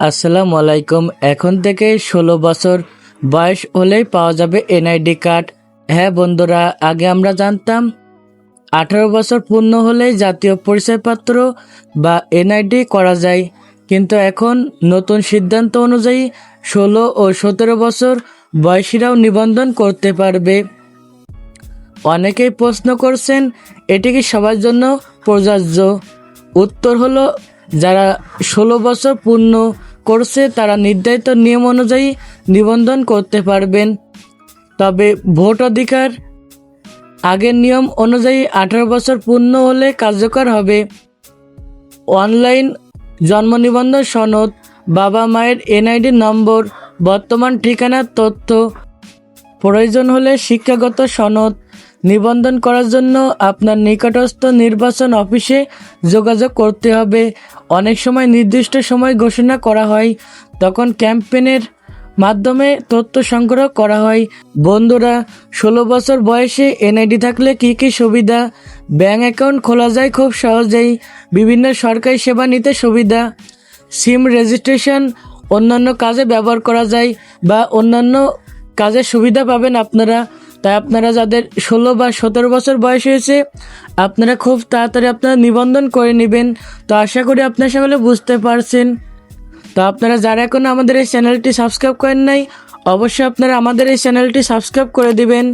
আসসালামু আলাইকুম। এখন থেকে 16 বছর বয়স হলেই পাওয়া যাবে এনআইডি কার্ড। হ্যাঁ বন্ধুরা, আগে আমরা জানতাম 18 বছর পূর্ণ হলেই জাতীয় পরিচয়পত্র বা এনআইডি করা যায়, কিন্তু এখন নতুন সিদ্ধান্ত অনুযায়ী 16 ও 17 বছর বয়সীরাও নিবন্ধন করতে পারবে। অনেকেই প্রশ্ন করছেন, এটি কি সবার জন্য প্রযোজ্য? উত্তর হলো, যারা 16 বছর পূর্ণ করছে তারা নির্ধারিত নিয়ম অনুযায়ী নিবন্ধন করতে পারবেন। তবে ভোট অধিকার আগের নিয়ম অনুযায়ী 18 বছর পূর্ণ হলে কার্যকর হবে। অনলাইন জন্ম নিবন্ধন সনদ, বাবা মায়ের এনআইডি নম্বর, বর্তমান ঠিকানার তথ্য, প্রয়োজন হলে শিক্ষাগত সনদ। নিবন্ধন করার জন্য আপনার নিকটস্থ নির্বাচন অফিসে যোগাযোগ করতে হবে। অনেক সময় নির্দিষ্ট সময় ঘোষণা করা হয়, তখন ক্যাম্পেইনের মাধ্যমে তথ্য সংগ্রহ করা হয়। বন্ধুরা, 16 বছর বয়সে এনআইডি থাকলে কি কি সুবিধা? ব্যাংক অ্যাকাউন্ট খোলা যায় খুব সহজেই, বিভিন্ন সরকারি সেবা নিতে সুবিধা, সিম রেজিস্ট্রেশন অন্যান্য কাজে ব্যবহার করা যায় বা অন্যান্য কাজের সুবিধা পাবেন আপনারা। তাই আপনারা যাদের 16 বা 17 বছর বয়স হয়েছে, আপনারা খুব তাড়াতাড়ি আপনারা নিবন্ধন করে নেবেন। তো আশা করি আপনারা সকলে বুঝতে পারছেন। তো আপনারা যারা এখনো আমাদের এই চ্যানেলটি সাবস্ক্রাইব করেন নাই, অবশ্যই আপনারা আমাদের এই চ্যানেলটি সাবস্ক্রাইব করে দিবেন।